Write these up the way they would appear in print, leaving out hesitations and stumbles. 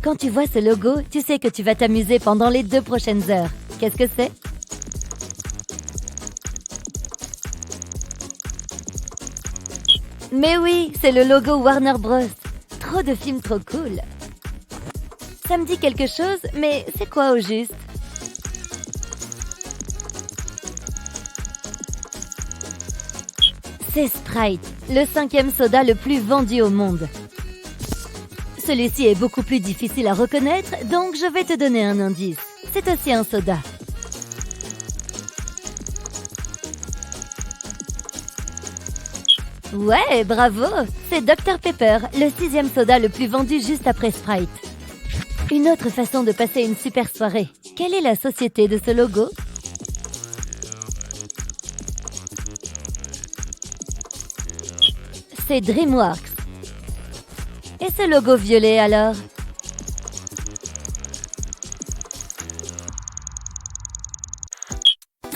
Quand tu vois ce logo, tu sais que tu vas t'amuser pendant les 2 prochaines heures. Qu'est-ce que c'est? Mais oui, c'est le logo Warner Bros. Trop de films trop cool. Ça me dit quelque chose, mais c'est quoi au juste? C'est Sprite, le 5e soda le plus vendu au monde. Celui-ci est beaucoup plus difficile à reconnaître, donc je vais te donner un indice. C'est aussi un soda. Ouais, bravo! C'est Dr Pepper, le 6e soda le plus vendu juste après Sprite. Une autre façon de passer une super soirée. Quelle est la société de ce logo? C'est DreamWorks. Et ce logo violet alors?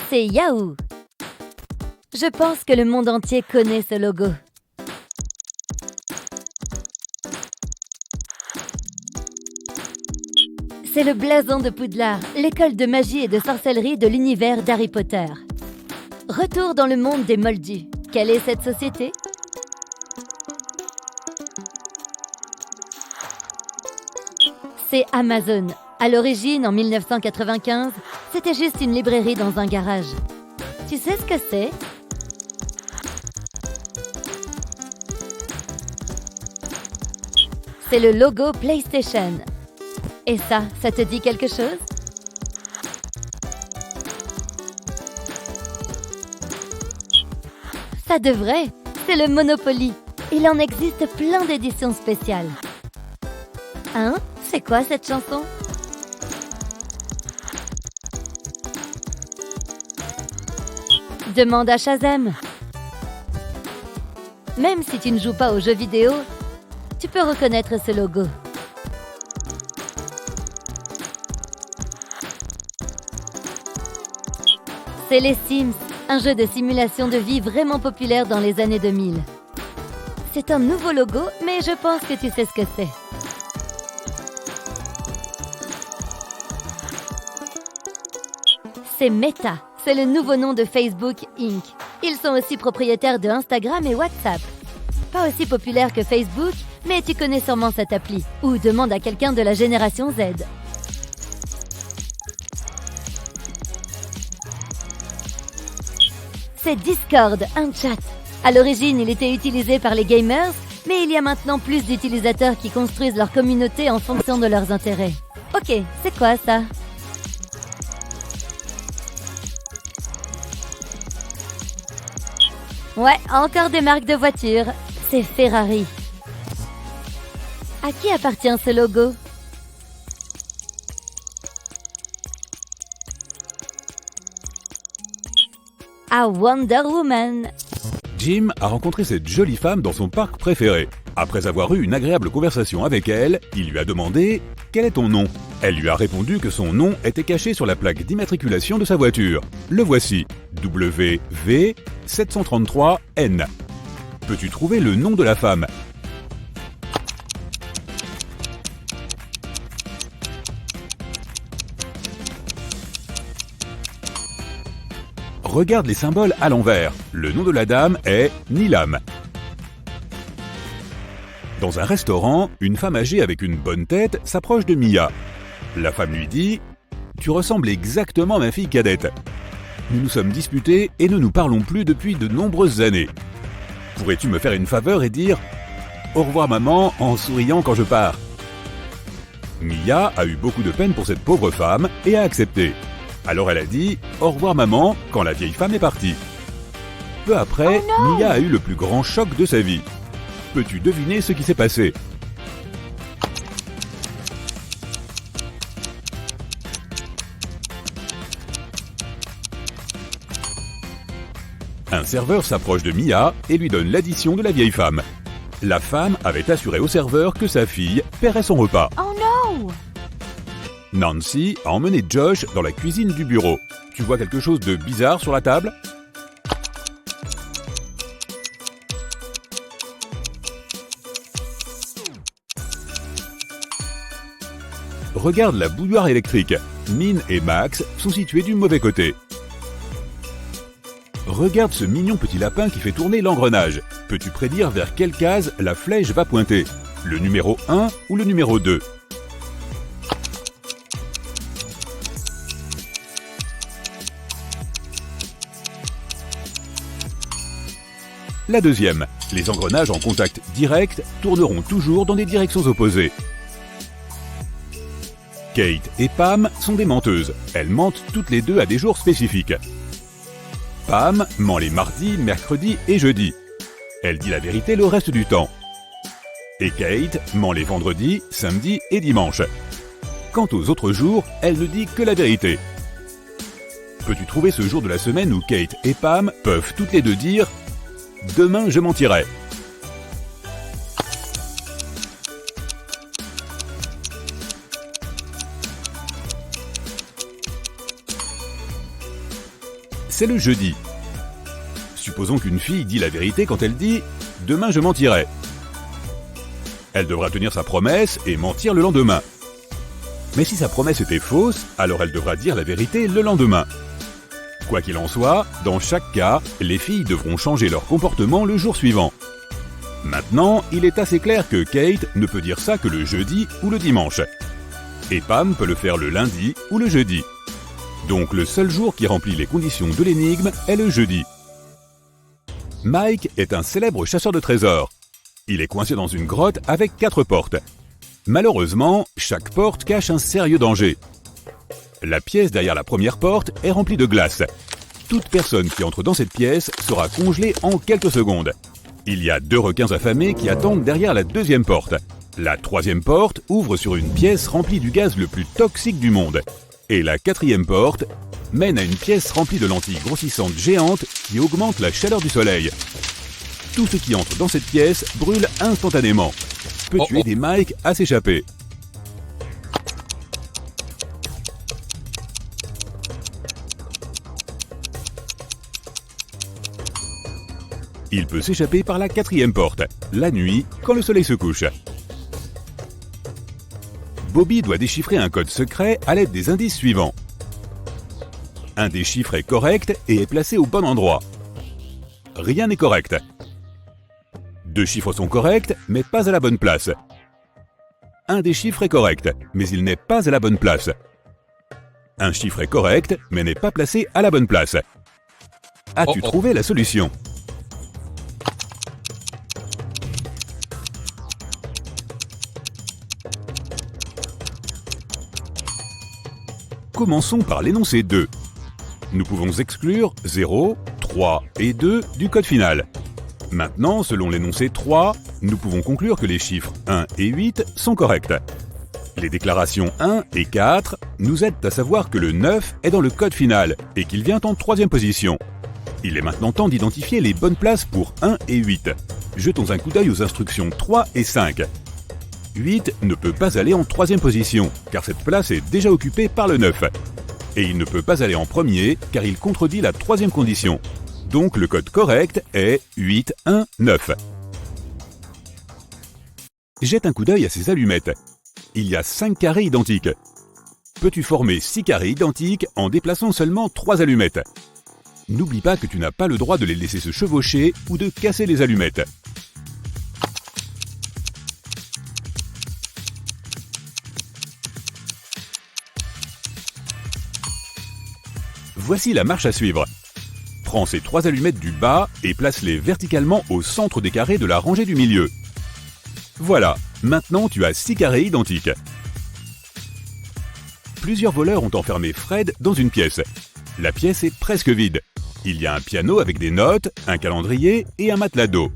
C'est Yahoo! Je pense que le monde entier connaît ce logo. C'est le blason de Poudlard, l'école de magie et de sorcellerie de l'univers d'Harry Potter. Retour dans le monde des Moldus. Quelle est cette société? C'est Amazon. À l'origine, en 1995, c'était juste une librairie dans un garage. Tu sais ce que c'est? C'est le logo PlayStation. Et ça te dit quelque chose? Ça devrait. C'est le Monopoly. Il en existe plein d'éditions spéciales. Hein? C'est quoi cette chanson? Demande à Shazam. Même si tu ne joues pas aux jeux vidéo, tu peux reconnaître ce logo. C'est les Sims, un jeu de simulation de vie vraiment populaire dans les années 2000. C'est un nouveau logo, mais je pense que tu sais ce que c'est. C'est Meta, c'est le nouveau nom de Facebook Inc. Ils sont aussi propriétaires de Instagram et WhatsApp. Pas aussi populaire que Facebook, mais tu connais sûrement cette appli. Ou demande à quelqu'un de la génération Z. C'est Discord, un chat. À l'origine, il était utilisé par les gamers, mais il y a maintenant plus d'utilisateurs qui construisent leur communauté en fonction de leurs intérêts. Ok, c'est quoi ça? Ouais, encore des marques de voitures. C'est Ferrari. À qui appartient ce logo? À Wonder Woman. Jim a rencontré cette jolie femme dans son parc préféré. Après avoir eu une agréable conversation avec elle, il lui a demandé « Quel est ton nom ?» Elle lui a répondu que son nom était caché sur la plaque d'immatriculation de sa voiture. Le voici, WV733N. Peux-tu trouver le nom de la femme? Regarde les symboles à l'envers. Le nom de la dame est Nilam. Dans un restaurant, une femme âgée avec une bonne tête s'approche de Mia. La femme lui dit « Tu ressembles exactement à ma fille cadette. Nous nous sommes disputés et ne nous parlons plus depuis de nombreuses années. Pourrais-tu me faire une faveur et dire « Au revoir maman » en souriant quand je pars ?» Mia a eu beaucoup de peine pour cette pauvre femme et a accepté. Alors elle a dit « Au revoir maman » quand la vieille femme est partie. Peu après, Mia a eu le plus grand choc de sa vie. Peux-tu deviner ce qui s'est passé? Un serveur s'approche de Mia et lui donne l'addition de la vieille femme. La femme avait assuré au serveur que sa fille paierait son repas. Oh non! Nancy a emmené Josh dans la cuisine du bureau. Tu vois quelque chose de bizarre sur la table? Regarde la bouilloire électrique. Min et Max sont situés du mauvais côté. Regarde ce mignon petit lapin qui fait tourner l'engrenage. Peux-tu prédire vers quelle case la flèche va pointer? Le numéro 1 ou le numéro 2? La deuxième. Les engrenages en contact direct tourneront toujours dans des directions opposées. Kate et Pam sont des menteuses. Elles mentent toutes les deux à des jours spécifiques. Pam ment les mardis, mercredis et jeudis. Elle dit la vérité le reste du temps. Et Kate ment les vendredis, samedis et dimanches. Quant aux autres jours, elle ne dit que la vérité. Peux-tu trouver ce jour de la semaine où Kate et Pam peuvent toutes les deux dire « Demain je mentirai ». C'est le jeudi. Supposons qu'une fille dit la vérité quand elle dit « Demain je mentirai ». Elle devra tenir sa promesse et mentir le lendemain. Mais si sa promesse était fausse, alors elle devra dire la vérité le lendemain. Quoi qu'il en soit, dans chaque cas, les filles devront changer leur comportement le jour suivant. Maintenant, il est assez clair que Kate ne peut dire ça que le jeudi ou le dimanche. Et Pam peut le faire le lundi ou le jeudi. Donc le seul jour qui remplit les conditions de l'énigme est le jeudi. Mike est un célèbre chasseur de trésors. Il est coincé dans une grotte avec 4 portes. Malheureusement, chaque porte cache un sérieux danger. La pièce derrière la première porte est remplie de glace. Toute personne qui entre dans cette pièce sera congelée en quelques secondes. Il y a 2 requins affamés qui attendent derrière la deuxième porte. La troisième porte ouvre sur une pièce remplie du gaz le plus toxique du monde. Et la 4e porte mène à une pièce remplie de lentilles grossissantes géantes qui augmentent la chaleur du soleil. Tout ce qui entre dans cette pièce brûle instantanément. Peux-tu aider Mike à s'échapper? Il peut s'échapper par la 4e porte, la nuit, quand le soleil se couche. Bobby doit déchiffrer un code secret à l'aide des indices suivants. Un des chiffres est correct et est placé au bon endroit. Rien n'est correct. 2 chiffres sont corrects, mais pas à la bonne place. Un des chiffres est correct, mais il n'est pas à la bonne place. Un chiffre est correct, mais n'est pas placé à la bonne place. As-tu trouvé la solution? Commençons par l'énoncé 2. Nous pouvons exclure 0, 3 et 2 du code final. Maintenant, selon l'énoncé 3, nous pouvons conclure que les chiffres 1 et 8 sont corrects. Les déclarations 1 et 4 nous aident à savoir que le 9 est dans le code final et qu'il vient en 3e position. Il est maintenant temps d'identifier les bonnes places pour 1 et 8. Jetons un coup d'œil aux instructions 3 et 5. 8 ne peut pas aller en 3e position, car cette place est déjà occupée par le 9. Et il ne peut pas aller en premier, car il contredit la 3e condition. Donc le code correct est 8, 1, 9. Jette un coup d'œil à ces allumettes. Il y a 5 carrés identiques. Peux-tu former 6 carrés identiques en déplaçant seulement 3 allumettes? N'oublie pas que tu n'as pas le droit de les laisser se chevaucher ou de casser les allumettes. Voici la marche à suivre. Prends ces 3 allumettes du bas et place-les verticalement au centre des carrés de la rangée du milieu. Voilà, maintenant tu as 6 carrés identiques. Plusieurs voleurs ont enfermé Fred dans une pièce. La pièce est presque vide. Il y a un piano avec des notes, un calendrier et un matelas d'eau.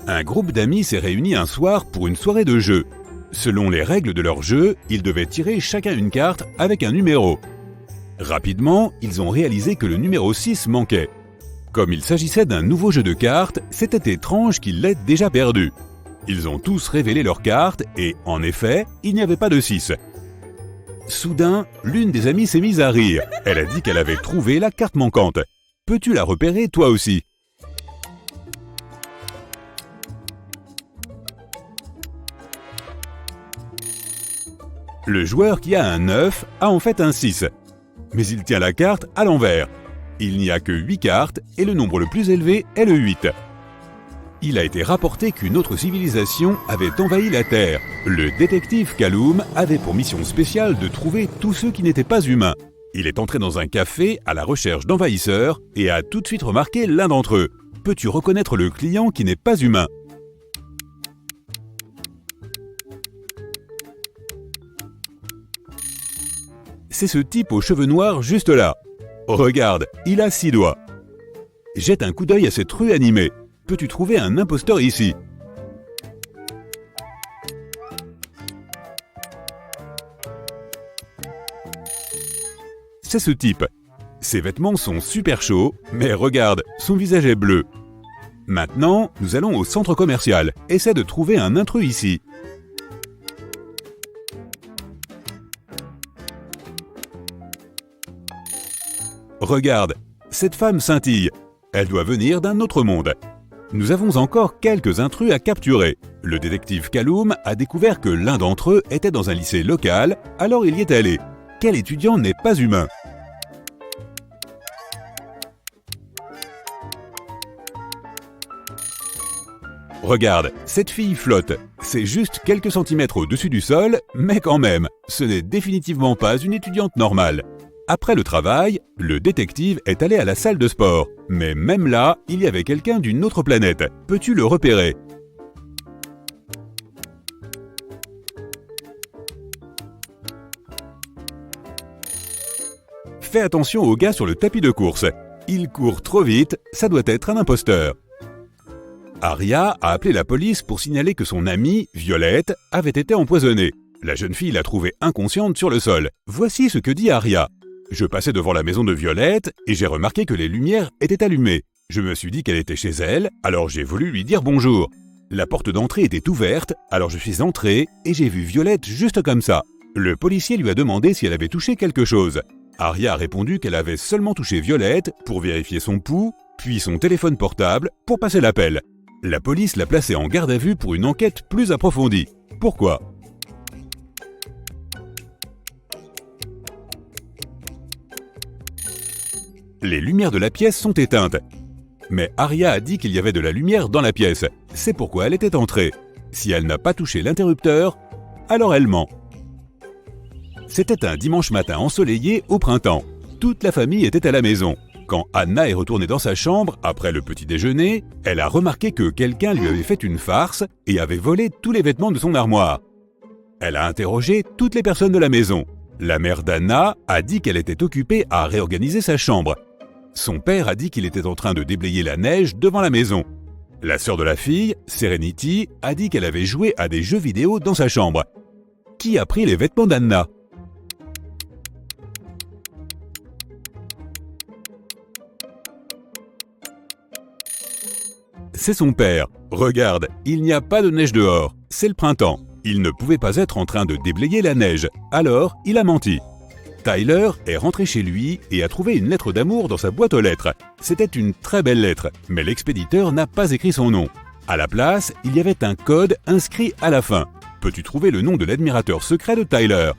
Un groupe d'amis s'est réuni un soir pour une soirée de jeu. Selon les règles de leur jeu, ils devaient tirer chacun une carte avec un numéro. Rapidement, ils ont réalisé que le numéro 6 manquait. Comme il s'agissait d'un nouveau jeu de cartes, c'était étrange qu'ils l'aient déjà perdu. Ils ont tous révélé leurs cartes et, en effet, il n'y avait pas de 6. Soudain, l'une des amies s'est mise à rire. Elle a dit qu'elle avait trouvé la carte manquante. Peux-tu la repérer toi aussi? Le joueur qui a un 9 a en fait un 6. Mais il tient la carte à l'envers. Il n'y a que 8 cartes et le nombre le plus élevé est le 8. Il a été rapporté qu'une autre civilisation avait envahi la Terre. Le détective Kaloum avait pour mission spéciale de trouver tous ceux qui n'étaient pas humains. Il est entré dans un café à la recherche d'envahisseurs et a tout de suite remarqué l'un d'entre eux. Peux-tu reconnaître le client qui n'est pas humain ? C'est ce type aux cheveux noirs juste là. Regarde, il a 6 doigts. Jette un coup d'œil à cette rue animée. Peux-tu trouver un imposteur ici ? C'est ce type. Ses vêtements sont super chauds, mais regarde, son visage est bleu. Maintenant, nous allons au centre commercial. Essaie de trouver un intrus ici. Regarde, cette femme scintille. Elle doit venir d'un autre monde. Nous avons encore quelques intrus à capturer. Le détective Kaloum a découvert que l'un d'entre eux était dans un lycée local, alors il y est allé. Quel étudiant n'est pas humain ? Regarde, cette fille flotte. C'est juste quelques centimètres au-dessus du sol, mais quand même, ce n'est définitivement pas une étudiante normale. Après le travail, le détective est allé à la salle de sport. Mais même là, il y avait quelqu'un d'une autre planète. Peux-tu le repérer ? Fais attention au gars sur le tapis de course. Il court trop vite, ça doit être un imposteur. Aria a appelé la police pour signaler que son amie, Violette, avait été empoisonnée. La jeune fille l'a trouvée inconsciente sur le sol. Voici ce que dit Aria. Je passais devant la maison de Violette et j'ai remarqué que les lumières étaient allumées. Je me suis dit qu'elle était chez elle, alors j'ai voulu lui dire bonjour. La porte d'entrée était ouverte, alors je suis entré et j'ai vu Violette juste comme ça. Le policier lui a demandé si elle avait touché quelque chose. Aria a répondu qu'elle avait seulement touché Violette pour vérifier son pouls, puis son téléphone portable pour passer l'appel. La police l'a placée en garde à vue pour une enquête plus approfondie. Pourquoi ? Les lumières de la pièce sont éteintes. Mais Aria a dit qu'il y avait de la lumière dans la pièce. C'est pourquoi elle était entrée. Si elle n'a pas touché l'interrupteur, alors elle ment. C'était un dimanche matin ensoleillé au printemps. Toute la famille était à la maison. Quand Anna est retournée dans sa chambre après le petit déjeuner, elle a remarqué que quelqu'un lui avait fait une farce et avait volé tous les vêtements de son armoire. Elle a interrogé toutes les personnes de la maison. La mère d'Anna a dit qu'elle était occupée à réorganiser sa chambre. Son père a dit qu'il était en train de déblayer la neige devant la maison. La sœur de la fille, Serenity, a dit qu'elle avait joué à des jeux vidéo dans sa chambre. Qui a pris les vêtements d'Anna ? C'est son père. Regarde, il n'y a pas de neige dehors. C'est le printemps. Il ne pouvait pas être en train de déblayer la neige. Alors, il a menti. Tyler est rentré chez lui et a trouvé une lettre d'amour dans sa boîte aux lettres. C'était une très belle lettre, mais l'expéditeur n'a pas écrit son nom. À la place, il y avait un code inscrit à la fin. Peux-tu trouver le nom de l'admirateur secret de Tyler ?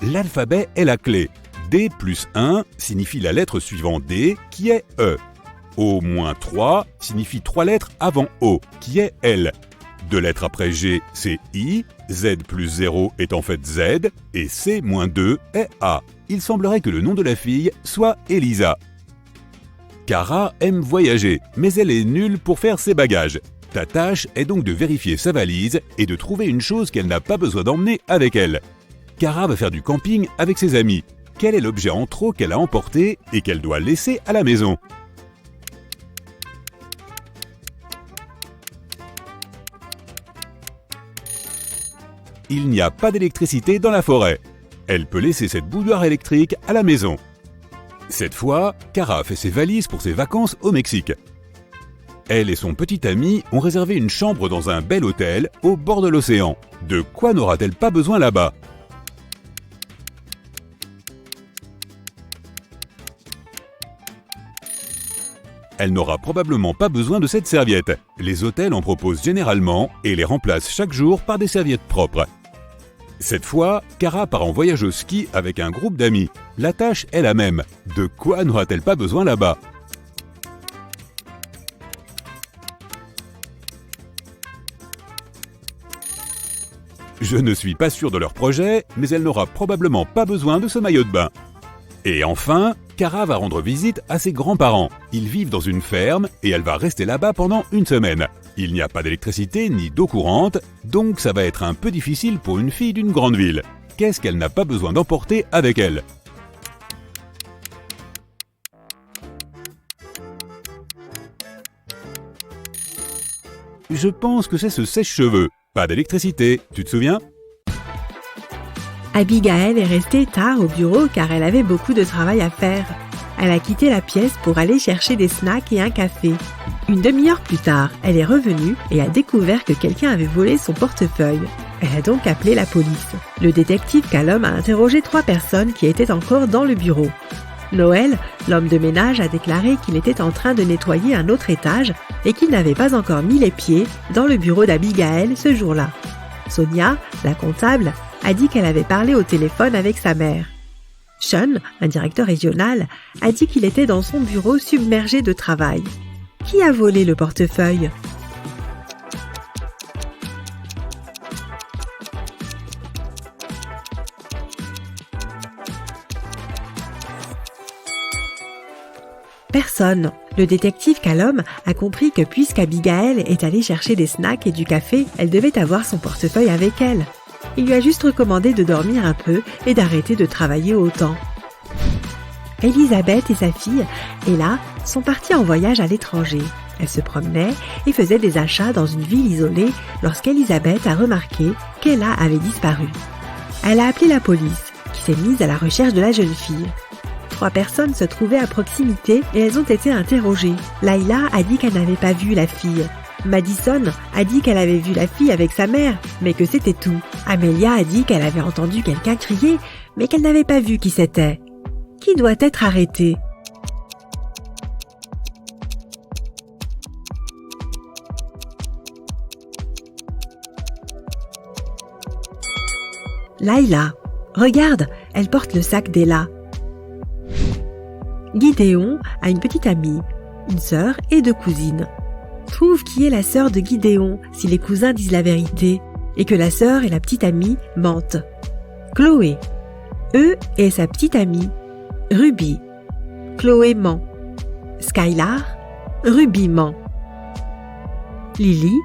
L'alphabet est la clé. D plus 1 signifie la lettre suivant D, qui est E. O-3 signifie 3 lettres avant O, qui est L. 2 lettres après G, c'est I. Z plus 0 est en fait Z. Et C-2 est A. Il semblerait que le nom de la fille soit Elisa. Kara aime voyager, mais elle est nulle pour faire ses bagages. Ta tâche est donc de vérifier sa valise et de trouver une chose qu'elle n'a pas besoin d'emmener avec elle. Kara va faire du camping avec ses amis. Quel est l'objet en trop qu'elle a emporté et qu'elle doit laisser à la maison ? Il n'y a pas d'électricité dans la forêt. Elle peut laisser cette bouilloire électrique à la maison. Cette fois, Kara fait ses valises pour ses vacances au Mexique. Elle et son petit ami ont réservé une chambre dans un bel hôtel au bord de l'océan. De quoi n'aura-t-elle pas besoin là-bas ? elle n'aura probablement pas besoin de cette serviette. Les hôtels en proposent généralement et les remplacent chaque jour par des serviettes propres. Cette fois, Cara part en voyage au ski avec un groupe d'amis. La tâche est la même. De quoi n'aura-t-elle pas besoin là-bas ? Je ne suis pas sûr de leur projet, mais elle n'aura probablement pas besoin de ce maillot de bain. Et enfin, Cara va rendre visite à ses grands-parents. Ils vivent dans une ferme et elle va rester là-bas pendant une semaine. Il n'y a pas d'électricité ni d'eau courante, donc ça va être un peu difficile pour une fille d'une grande ville. Qu'est-ce qu'elle n'a pas besoin d'emporter avec elle ? Je pense que c'est ce sèche-cheveux. Pas d'électricité, tu te souviens ? Abigail est restée tard au bureau car elle avait beaucoup de travail à faire. Elle a quitté la pièce pour aller chercher des snacks et un café. Une demi-heure plus tard, elle est revenue et a découvert que quelqu'un avait volé son portefeuille. Elle a donc appelé la police. Le détective Callum a interrogé 3 personnes qui étaient encore dans le bureau. Noël, l'homme de ménage, a déclaré qu'il était en train de nettoyer un autre étage et qu'il n'avait pas encore mis les pieds dans le bureau d'Abigail ce jour-là. Sonia, la comptable, a dit qu'elle avait parlé au téléphone avec sa mère. Sean, un directeur régional, a dit qu'il était dans son bureau submergé de travail. Qui a volé le portefeuille ? Personne. Le détective Callum a compris que puisqu'Abigail est allée chercher des snacks et du café, elle devait avoir son portefeuille avec elle. Il lui a juste recommandé de dormir un peu et d'arrêter de travailler autant. Elisabeth et sa fille, Ella, sont parties en voyage à l'étranger. Elles se promenaient et faisaient des achats dans une ville isolée lorsqu'Elisabeth a remarqué qu'Ella avait disparu. Elle a appelé la police, qui s'est mise à la recherche de la jeune fille. 3 personnes se trouvaient à proximité et elles ont été interrogées. Layla a dit qu'elle n'avait pas vu la fille. Madison a dit qu'elle avait vu la fille avec sa mère, mais que c'était tout. Amelia a dit qu'elle avait entendu quelqu'un crier, mais qu'elle n'avait pas vu qui c'était. Qui doit être arrêté ? Layla. Regarde, elle porte le sac d'Ella. Gideon a une petite amie, une sœur et 2 cousines. Trouve qui est la sœur de Gideon si les cousins disent la vérité et que la sœur et la petite amie mentent. Chloé. Et sa petite amie. Ruby. Chloé ment. Skylar. Ruby ment. Lily.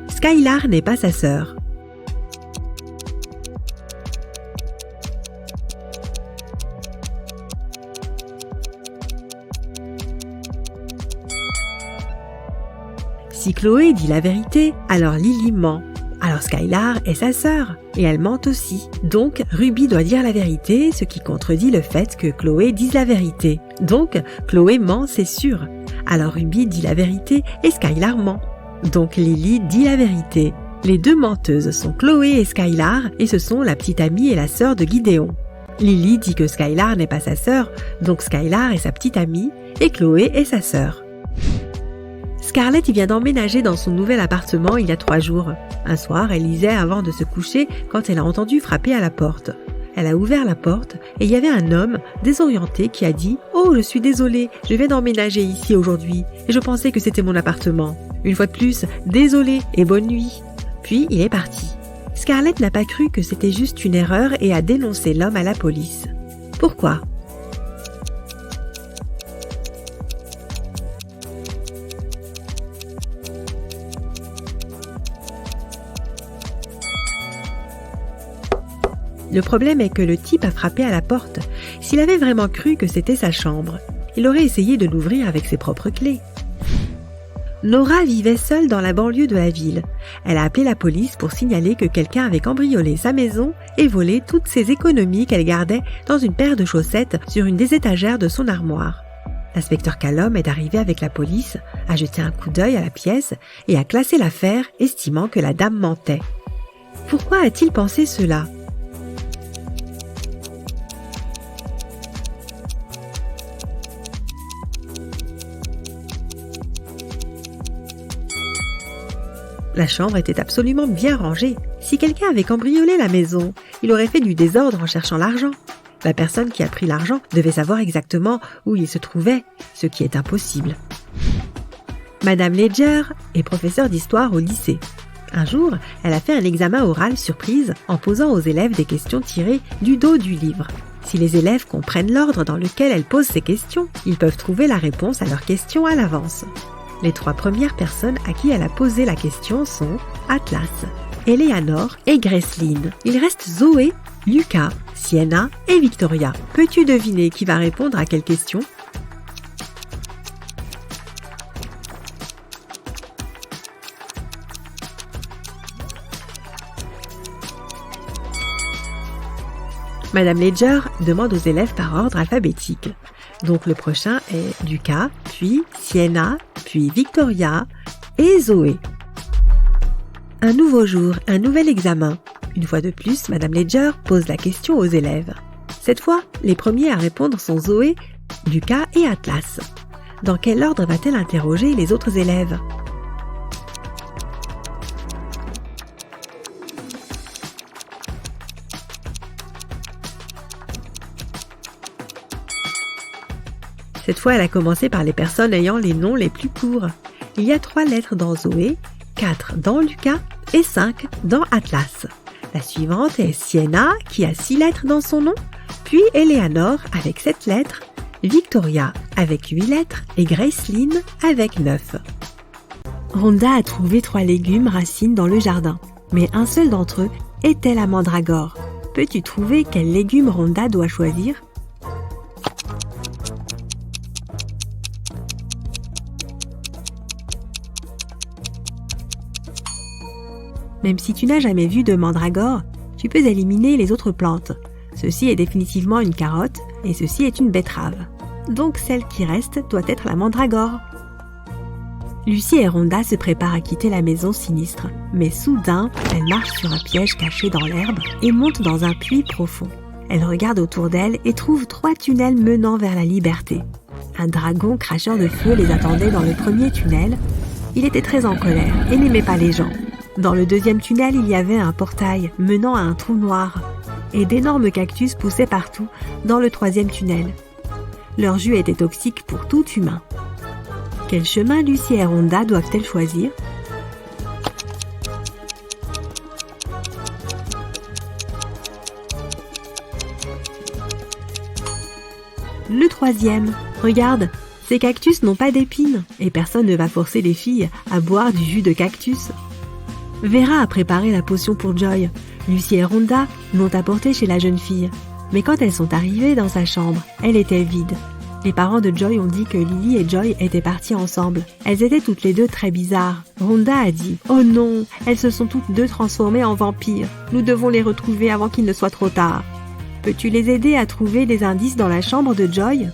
Skylar n'est pas sa sœur. Si Chloé dit la vérité, alors Lily ment. Alors Skylar est sa sœur, et elle ment aussi. Donc Ruby doit dire la vérité, ce qui contredit le fait que Chloé dise la vérité. Donc Chloé ment, c'est sûr. Alors Ruby dit la vérité et Skylar ment. Donc Lily dit la vérité. Les 2 menteuses sont Chloé et Skylar, et ce sont la petite amie et la sœur de Gideon. Lily dit que Skylar n'est pas sa sœur, donc Skylar est sa petite amie, et Chloé est sa sœur. Scarlett vient d'emménager dans son nouvel appartement il y a 3 jours. Un soir, elle lisait avant de se coucher quand elle a entendu frapper à la porte. Elle a ouvert la porte et il y avait un homme désorienté qui a dit « Oh, je suis désolée, je viens d'emménager ici aujourd'hui et je pensais que c'était mon appartement. Une fois de plus, désolée et bonne nuit. » Puis il est parti. Scarlett n'a pas cru que c'était juste une erreur et a dénoncé l'homme à la police. Pourquoi ? Le problème est que le type a frappé à la porte. S'il avait vraiment cru que c'était sa chambre, il aurait essayé de l'ouvrir avec ses propres clés. Nora vivait seule dans la banlieue de la ville. Elle a appelé la police pour signaler que quelqu'un avait cambriolé sa maison et volé toutes ses économies qu'elle gardait dans une paire de chaussettes sur une des étagères de son armoire. L'inspecteur Callum est arrivé avec la police, a jeté un coup d'œil à la pièce et a classé l'affaire, estimant que la dame mentait. Pourquoi a-t-il pensé cela ? La chambre était absolument bien rangée. Si quelqu'un avait cambriolé la maison, il aurait fait du désordre en cherchant l'argent. La personne qui a pris l'argent devait savoir exactement où il se trouvait, ce qui est impossible. Madame Ledger est professeure d'histoire au lycée. Un jour, elle a fait un examen oral surprise en posant aux élèves des questions tirées du dos du livre. Si les élèves comprennent l'ordre dans lequel elle pose ces questions, ils peuvent trouver la réponse à leurs questions à l'avance. Les 3 premières personnes à qui elle a posé la question sont Atlas, Eleanor et Gracelyn. Il reste Zoé, Lucas, Sienna et Victoria. Peux-tu deviner qui va répondre à quelle question ? Madame Ledger demande aux élèves par ordre alphabétique. Donc le prochain est Lucas, puis Sienna, puis Victoria et Zoé. Un nouveau jour, un nouvel examen. Une fois de plus, Madame Ledger pose la question aux élèves. Cette fois, les premiers à répondre sont Zoé, Lucas et Atlas. Dans quel ordre va-t-elle interroger les autres élèves ? Cette fois, elle a commencé par les personnes ayant les noms les plus courts. Il y a 3 lettres dans Zoé, 4 dans Lucas et 5 dans Atlas. La suivante est Sienna, qui a 6 lettres dans son nom, puis Eleanor avec 7 lettres, Victoria avec 8 lettres et Gracelyn avec 9. Rhonda a trouvé 3 légumes racines dans le jardin, mais un seul d'entre eux était la mandragore. Peux-tu trouver quel légume Rhonda doit choisir ? Même si tu n'as jamais vu de mandragore, tu peux éliminer les autres plantes. Ceci est définitivement une carotte et ceci est une betterave. Donc celle qui reste doit être la mandragore. Lucie et Rhonda se préparent à quitter la maison sinistre, mais soudain, elles marchent sur un piège caché dans l'herbe et montent dans un puits profond. Elles regardent autour d'elles et trouvent 3 tunnels menant vers la liberté. Un dragon cracheur de feu les attendait dans le premier tunnel. Il était très en colère et n'aimait pas les gens. Dans le deuxième tunnel, il y avait un portail menant à un trou noir et d'énormes cactus poussaient partout dans le troisième tunnel. Leur jus était toxique pour tout humain. Quel chemin Lucie et Rhonda doivent-elles choisir ? Le troisième. Regarde, ces cactus n'ont pas d'épines et personne ne va forcer les filles à boire du jus de cactus. Vera a préparé la potion pour Joy. Lucie et Rhonda l'ont apportée chez la jeune fille. Mais quand elles sont arrivées dans sa chambre, elle était vide. Les parents de Joy ont dit que Lily et Joy étaient parties ensemble. Elles étaient toutes les deux très bizarres. Rhonda a dit « Oh non, elles se sont toutes deux transformées en vampires. Nous devons les retrouver avant qu'il ne soit trop tard. Peux-tu les aider à trouver des indices dans la chambre de Joy ?»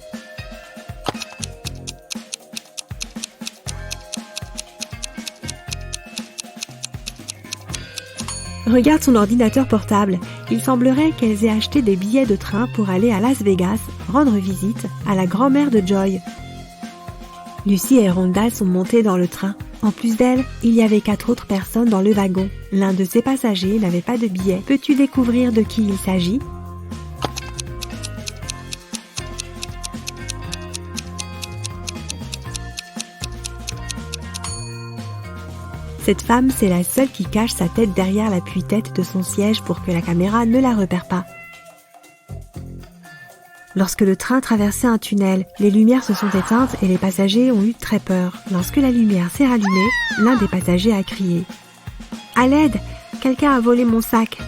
Regarde son ordinateur portable. Il semblerait qu'elles aient acheté des billets de train pour aller à Las Vegas rendre visite à la grand-mère de Joy. Lucie et Rhonda sont montées dans le train. En plus d'elles, il y avait 4 autres personnes dans le wagon. L'un de ces passagers n'avait pas de billet. Peux-tu découvrir de qui il s'agit ? Cette femme, c'est la seule qui cache sa tête derrière l'appui-tête de son siège pour que la caméra ne la repère pas. Lorsque le train traversait un tunnel, les lumières se sont éteintes et les passagers ont eu très peur. Lorsque la lumière s'est rallumée, l'un des passagers a crié « À l'aide ! Quelqu'un a volé mon sac !»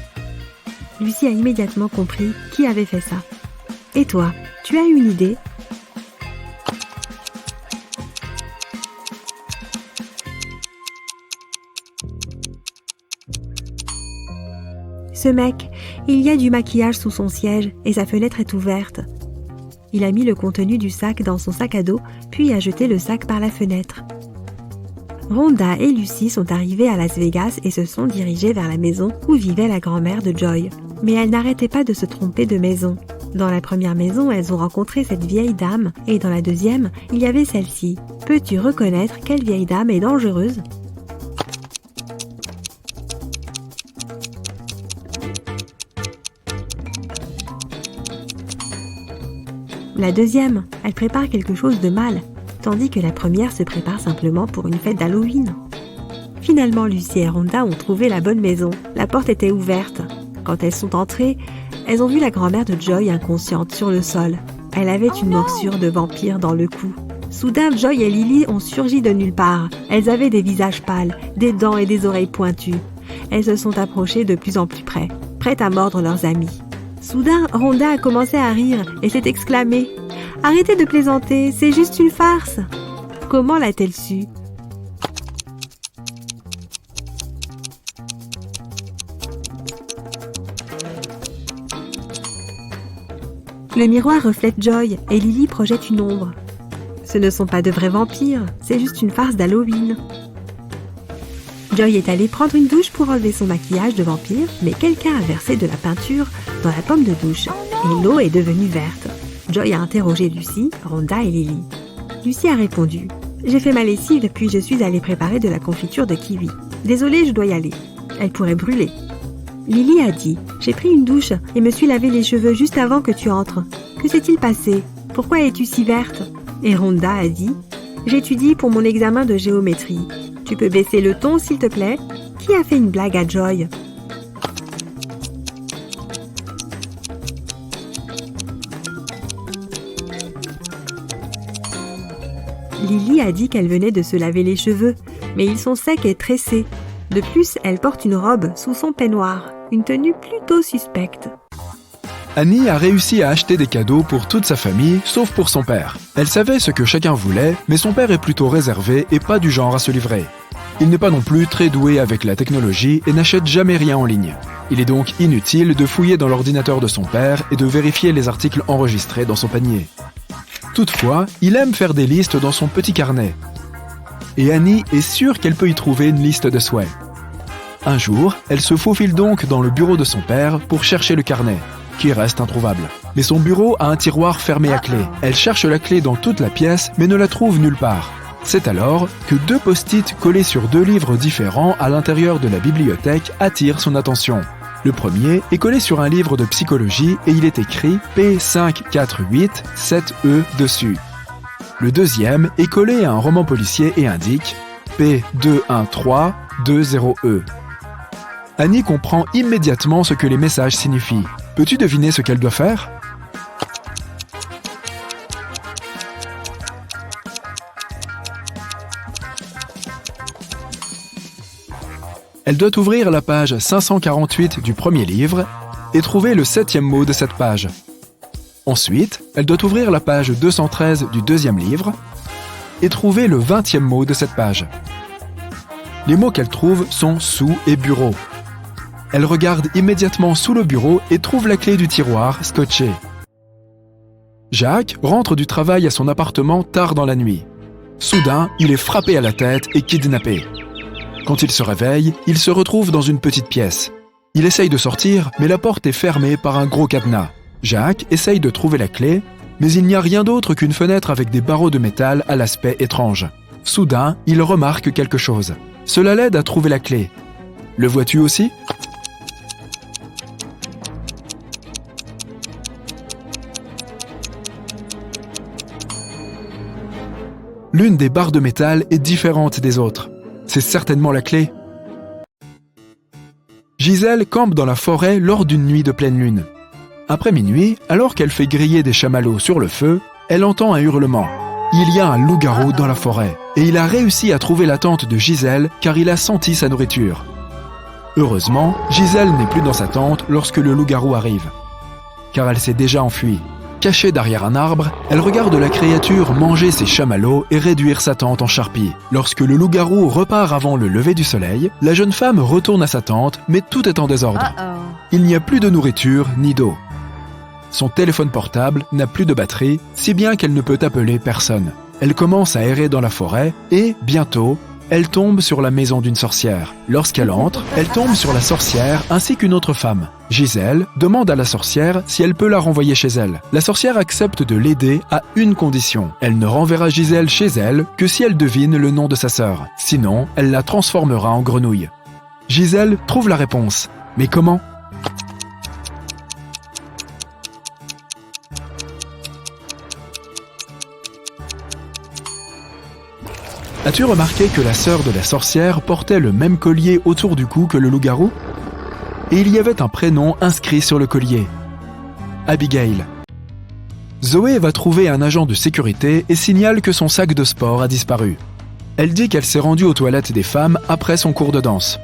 Lucie a immédiatement compris qui avait fait ça. Et toi, tu as une idée ? Ce mec, il y a du maquillage sous son siège et sa fenêtre est ouverte. Il a mis le contenu du sac dans son sac à dos, puis a jeté le sac par la fenêtre. Rhonda et Lucie sont arrivées à Las Vegas et se sont dirigées vers la maison où vivait la grand-mère de Joy. Mais elles n'arrêtaient pas de se tromper de maison. Dans la première maison, elles ont rencontré cette vieille dame et dans la deuxième, il y avait celle-ci. Peux-tu reconnaître quelle vieille dame est dangereuse ? La deuxième, elle prépare quelque chose de mal, tandis que la première se prépare simplement pour une fête d'Halloween. Finalement, Lucy et Rhonda ont trouvé la bonne maison. La porte était ouverte. Quand elles sont entrées, elles ont vu la grand-mère de Joy inconsciente sur le sol. Elle avait une morsure de vampire dans le cou. Soudain, Joy et Lily ont surgi de nulle part. Elles avaient des visages pâles, des dents et des oreilles pointues. Elles se sont approchées de plus en plus près, prêtes à mordre leurs amis. Soudain, Rhonda a commencé à rire et s'est exclamée « Arrêtez de plaisanter, c'est juste une farce !» Comment l'a-t-elle su ? Le miroir reflète Joy et Lily projette une ombre. Ce ne sont pas de vrais vampires, c'est juste une farce d'Halloween. Joy est allée prendre une douche pour enlever son maquillage de vampire, mais quelqu'un a versé de la peinture dans la pomme de douche et l'eau est devenue verte. Joy a interrogé Lucy, Rhonda et Lily. Lucy a répondu « J'ai fait ma lessive puis je suis allée préparer de la confiture de kiwi. Désolée, je dois y aller. Elle pourrait brûler. » Lily a dit « J'ai pris une douche et me suis lavé les cheveux juste avant que tu entres. Que s'est-il passé? Pourquoi es-tu si verte ?» Et Rhonda a dit « J'étudie pour mon examen de géométrie. Tu peux baisser le ton, s'il te plaît? Qui a fait une blague à Joy ?» Lily a dit qu'elle venait de se laver les cheveux, mais ils sont secs et tressés. De plus, elle porte une robe sous son peignoir, une tenue plutôt suspecte. Annie a réussi à acheter des cadeaux pour toute sa famille, sauf pour son père. Elle savait ce que chacun voulait, mais son père est plutôt réservé et pas du genre à se livrer. Il n'est pas non plus très doué avec la technologie et n'achète jamais rien en ligne. Il est donc inutile de fouiller dans l'ordinateur de son père et de vérifier les articles enregistrés dans son panier. Toutefois, il aime faire des listes dans son petit carnet. Et Annie est sûre qu'elle peut y trouver une liste de souhaits. Un jour, elle se faufile donc dans le bureau de son père pour chercher le carnet, qui reste introuvable. Mais son bureau a un tiroir fermé à clé. Elle cherche la clé dans toute la pièce, mais ne la trouve nulle part. C'est alors que 2 post-it collés sur 2 livres différents à l'intérieur de la bibliothèque attirent son attention. Le premier est collé sur un livre de psychologie et il est écrit P5487E dessus. Le deuxième est collé à un roman policier et indique P21320E. Annie comprend immédiatement ce que les messages signifient. Peux-tu deviner ce qu'elle doit faire ? Elle doit ouvrir la page 548 du premier livre et trouver le 7e mot de cette page. Ensuite, elle doit ouvrir la page 213 du deuxième livre et trouver le 20e mot de cette page. Les mots qu'elle trouve sont « sous » et « bureau ». Elle regarde immédiatement sous le bureau et trouve la clé du tiroir scotchée. Jacques rentre du travail à son appartement tard dans la nuit. Soudain, il est frappé à la tête et kidnappé. Quand il se réveille, il se retrouve dans une petite pièce. Il essaye de sortir, mais la porte est fermée par un gros cadenas. Jacques essaye de trouver la clé, mais il n'y a rien d'autre qu'une fenêtre avec des barreaux de métal à l'aspect étrange. Soudain, il remarque quelque chose. Cela l'aide à trouver la clé. Le vois-tu aussi ? L'une des barres de métal est différente des autres. C'est certainement la clé. Gisèle campe dans la forêt lors d'une nuit de pleine lune. Après minuit, alors qu'elle fait griller des chamallows sur le feu, elle entend un hurlement. Il y a un loup-garou dans la forêt et il a réussi à trouver la tente de Gisèle car il a senti sa nourriture. Heureusement, Gisèle n'est plus dans sa tente lorsque le loup-garou arrive, car elle s'est déjà enfuie. Cachée derrière un arbre, elle regarde la créature manger ses chamallows et réduire sa tente en charpie. Lorsque le loup-garou repart avant le lever du soleil, la jeune femme retourne à sa tente, mais tout est en désordre. Il n'y a plus de nourriture ni d'eau. Son téléphone portable n'a plus de batterie, si bien qu'elle ne peut appeler personne. Elle commence à errer dans la forêt et, bientôt, elle tombe sur la maison d'une sorcière. Lorsqu'elle entre, elle tombe sur la sorcière ainsi qu'une autre femme. Gisèle demande à la sorcière si elle peut la renvoyer chez elle. La sorcière accepte de l'aider à une condition. Elle ne renverra Gisèle chez elle que si elle devine le nom de sa sœur. Sinon, elle la transformera en grenouille. Gisèle trouve la réponse. Mais comment ? As-tu remarqué que la sœur de la sorcière portait le même collier autour du cou que le loup-garou? Et il y avait un prénom inscrit sur le collier. Abigail. Zoé va trouver un agent de sécurité et signale que son sac de sport a disparu. Elle dit qu'elle s'est rendue aux toilettes des femmes après son cours de danse.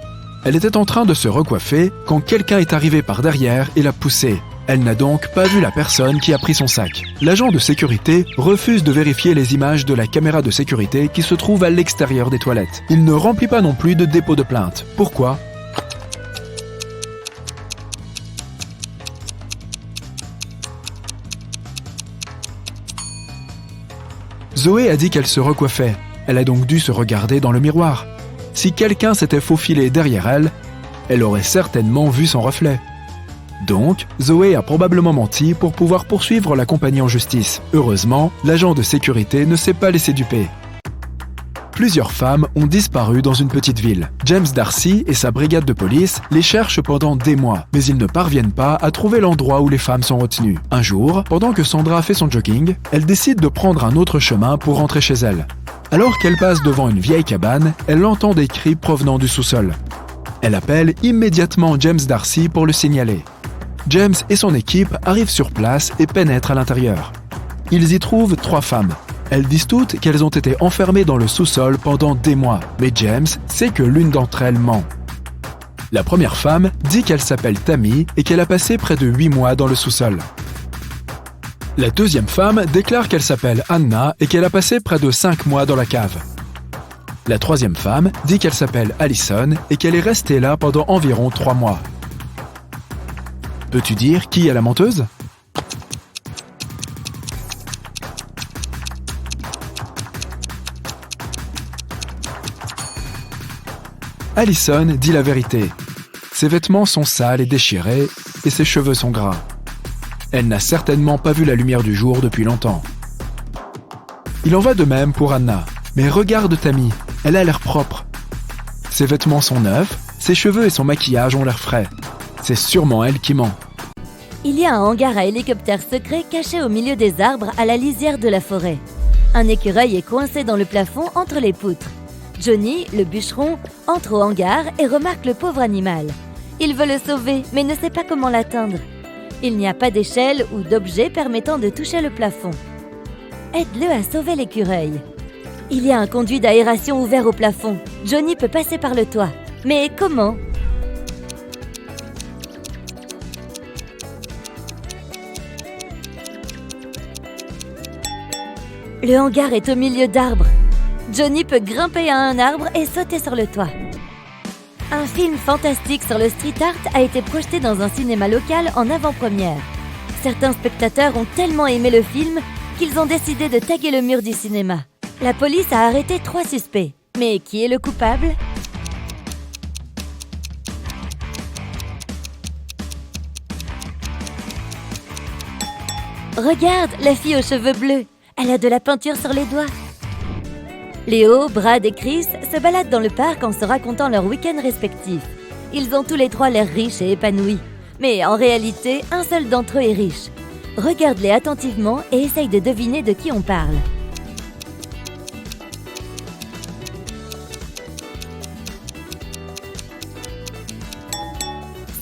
Elle était en train de se recoiffer quand quelqu'un est arrivé par derrière et l'a poussée. Elle n'a donc pas vu la personne qui a pris son sac. L'agent de sécurité refuse de vérifier les images de la caméra de sécurité qui se trouve à l'extérieur des toilettes. Il ne remplit pas non plus de dépôt de plainte. Pourquoi? Zoé a dit qu'elle se recoiffait. Elle a donc dû se regarder dans le miroir. Si quelqu'un s'était faufilé derrière elle, elle aurait certainement vu son reflet. Donc, Zoé a probablement menti pour pouvoir poursuivre la compagnie en justice. Heureusement, l'agent de sécurité ne s'est pas laissé duper. Plusieurs femmes ont disparu dans une petite ville. James Darcy et sa brigade de police les cherchent pendant des mois, mais ils ne parviennent pas à trouver l'endroit où les femmes sont retenues. Un jour, pendant que Sandra fait son jogging, elle décide de prendre un autre chemin pour rentrer chez elle. Alors qu'elle passe devant une vieille cabane, elle entend des cris provenant du sous-sol. Elle appelle immédiatement James Darcy pour le signaler. James et son équipe arrivent sur place et pénètrent à l'intérieur. Ils y trouvent 3 femmes. Elles disent toutes qu'elles ont été enfermées dans le sous-sol pendant des mois, mais James sait que l'une d'entre elles ment. La première femme dit qu'elle s'appelle Tammy et qu'elle a passé près de 8 mois dans le sous-sol. La deuxième femme déclare qu'elle s'appelle Anna et qu'elle a passé près de 5 mois dans la cave. La troisième femme dit qu'elle s'appelle Allison et qu'elle est restée là pendant environ 3 mois. Peux-tu dire qui est la menteuse? Allison dit la vérité. Ses vêtements sont sales et déchirés et ses cheveux sont gras. Elle n'a certainement pas vu la lumière du jour depuis longtemps. Il en va de même pour Anna. Mais regarde Tammy, elle a l'air propre. Ses vêtements sont neufs, ses cheveux et son maquillage ont l'air frais. C'est sûrement elle qui ment. Il y a un hangar à hélicoptère secret caché au milieu des arbres à la lisière de la forêt. Un écureuil est coincé dans le plafond entre les poutres. Johnny, le bûcheron, entre au hangar et remarque le pauvre animal. Il veut le sauver, mais ne sait pas comment l'atteindre. Il n'y a pas d'échelle ou d'objet permettant de toucher le plafond. Aide-le à sauver l'écureuil. Il y a un conduit d'aération ouvert au plafond. Johnny peut passer par le toit. Mais comment ? Le hangar est au milieu d'arbres. Johnny peut grimper à un arbre et sauter sur le toit. Un film fantastique sur le street art a été projeté dans un cinéma local en avant-première. Certains spectateurs ont tellement aimé le film qu'ils ont décidé de taguer le mur du cinéma. La police a arrêté 3 suspects. Mais qui est le coupable ? Regarde, la fille aux cheveux bleus. Elle a de la peinture sur les doigts. Léo, Brad et Chris se baladent dans le parc en se racontant leurs week-ends respectifs. Ils ont tous les 3 l'air riches et épanouis. Mais en réalité, un seul d'entre eux est riche. Regarde-les attentivement et essaye de deviner de qui on parle.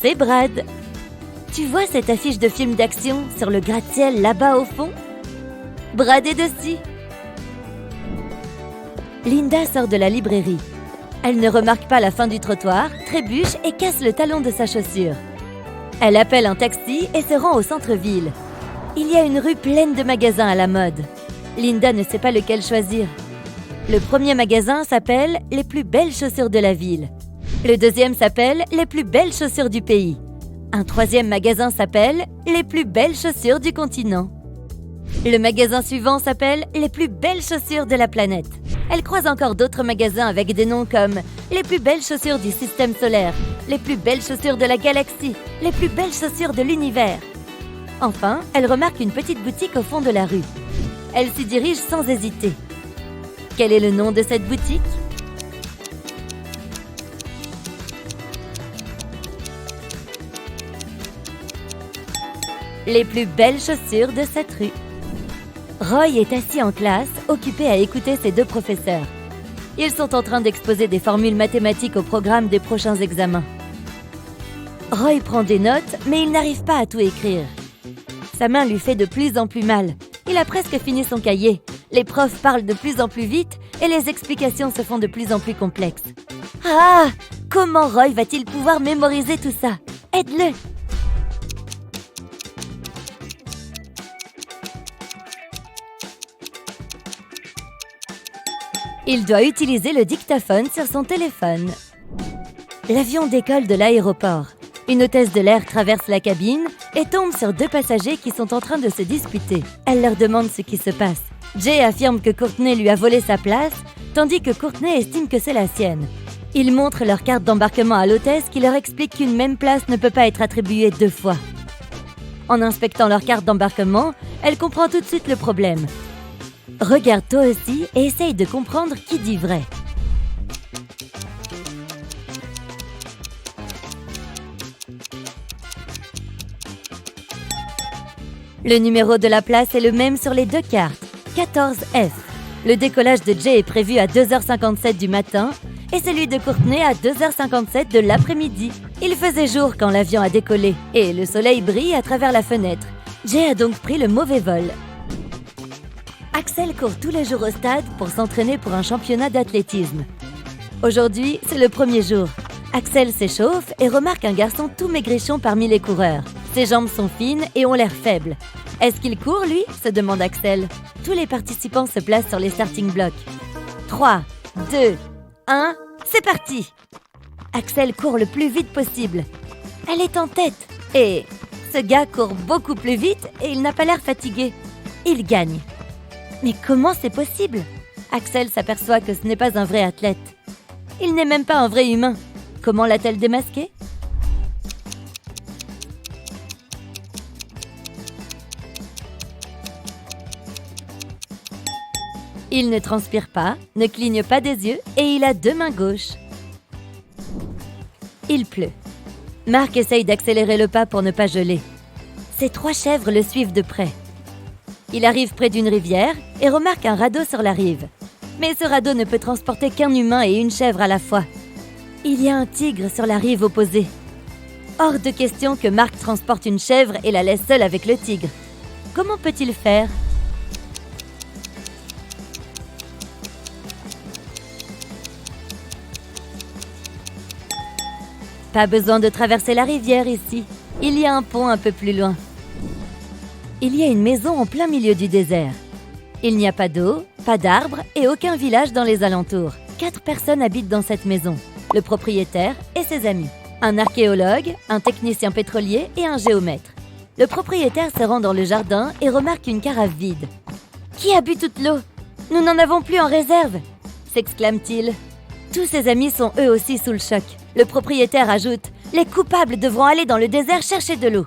C'est Brad. Tu vois cette affiche de film d'action sur le gratte-ciel là-bas au fond ? Brad est dessus. Linda sort de la librairie. Elle ne remarque pas la fin du trottoir, trébuche et casse le talon de sa chaussure. Elle appelle un taxi et se rend au centre-ville. Il y a une rue pleine de magasins à la mode. Linda ne sait pas lequel choisir. Le premier magasin s'appelle « Les plus belles chaussures de la ville ». Le deuxième s'appelle « Les plus belles chaussures du pays ». Un troisième magasin s'appelle « Les plus belles chaussures du continent ». Le magasin suivant s'appelle « Les plus belles chaussures de la planète ». Elle croise encore d'autres magasins avec des noms comme « Les plus belles chaussures du système solaire »,« Les plus belles chaussures de la galaxie »,« Les plus belles chaussures de l'univers ». Enfin, elle remarque une petite boutique au fond de la rue. Elle s'y dirige sans hésiter. Quel est le nom de cette boutique ? Les plus belles chaussures de cette rue. Roy est assis en classe, occupé à écouter ses 2 professeurs. Ils sont en train d'exposer des formules mathématiques au programme des prochains examens. Roy prend des notes, mais il n'arrive pas à tout écrire. Sa main lui fait de plus en plus mal. Il a presque fini son cahier. Les profs parlent de plus en plus vite et les explications se font de plus en plus complexes. Ah! Comment Roy va-t-il pouvoir mémoriser tout ça? Aide-le! Il doit utiliser le dictaphone sur son téléphone. L'avion décolle de l'aéroport. Une hôtesse de l'air traverse la cabine et tombe sur 2 passagers qui sont en train de se disputer. Elle leur demande ce qui se passe. Jay affirme que Courtney lui a volé sa place, tandis que Courtney estime que c'est la sienne. Ils montrent leur carte d'embarquement à l'hôtesse qui leur explique qu'une même place ne peut pas être attribuée 2 fois. En inspectant leur carte d'embarquement, elle comprend tout de suite le problème. Regarde toi aussi et essaye de comprendre qui dit vrai. Le numéro de la place est le même sur les 2 cartes, 14F. Le décollage de Jay est prévu à 2h57 du matin et celui de Courtney à 2h57 de l'après-midi. Il faisait jour quand l'avion a décollé et le soleil brille à travers la fenêtre. Jay a donc pris le mauvais vol. Axel court tous les jours au stade pour s'entraîner pour un championnat d'athlétisme. Aujourd'hui, c'est le premier jour. Axel s'échauffe et remarque un garçon tout maigrichon parmi les coureurs. Ses jambes sont fines et ont l'air faibles. Est-ce qu'il court, lui? Se demande Axel. Tous les participants se placent sur les starting blocks. 3, 2, 1, c'est parti! Axel court le plus vite possible. Elle est en tête. Et ce gars court beaucoup plus vite et il n'a pas l'air fatigué. Il gagne. Mais comment c'est possible? Axel s'aperçoit que ce n'est pas un vrai athlète. Il n'est même pas un vrai humain. Comment l'a-t-elle démasqué? Il ne transpire pas, ne cligne pas des yeux et il a 2 mains gauches. Il pleut. Marc essaye d'accélérer le pas pour ne pas geler. Ses 3 chèvres le suivent de près. Il arrive près d'une rivière et remarque un radeau sur la rive. Mais ce radeau ne peut transporter qu'un humain et une chèvre à la fois. Il y a un tigre sur la rive opposée. Hors de question que Marc transporte une chèvre et la laisse seule avec le tigre. Comment peut-il faire? Pas besoin de traverser la rivière ici. Il y a un pont un peu plus loin. Il y a une maison en plein milieu du désert. Il n'y a pas d'eau, pas d'arbres et aucun village dans les alentours. 4 personnes habitent dans cette maison. Le propriétaire et ses amis. Un archéologue, un technicien pétrolier et un géomètre. Le propriétaire se rend dans le jardin et remarque une carafe vide. « Qui a bu toute l'eau? Nous n'en avons plus en réserve !» s'exclame-t-il. Tous ses amis sont eux aussi sous le choc. Le propriétaire ajoute « Les coupables devront aller dans le désert chercher de l'eau. »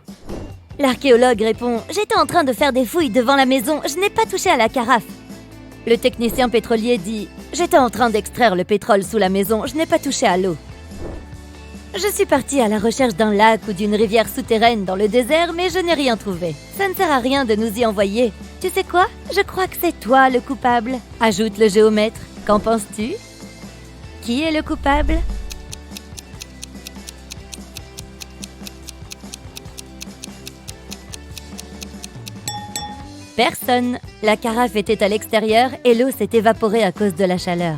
L'archéologue répond « J'étais en train de faire des fouilles devant la maison, je n'ai pas touché à la carafe. » Le technicien pétrolier dit « J'étais en train d'extraire le pétrole sous la maison, je n'ai pas touché à l'eau. » Je suis partie à la recherche d'un lac ou d'une rivière souterraine dans le désert, mais je n'ai rien trouvé. Ça ne sert à rien de nous y envoyer. Tu sais quoi? Je crois que c'est toi le coupable, ajoute le géomètre. Qu'en penses-tu? Qui est le coupable? Personne. La carafe était à l'extérieur et l'eau s'est évaporée à cause de la chaleur.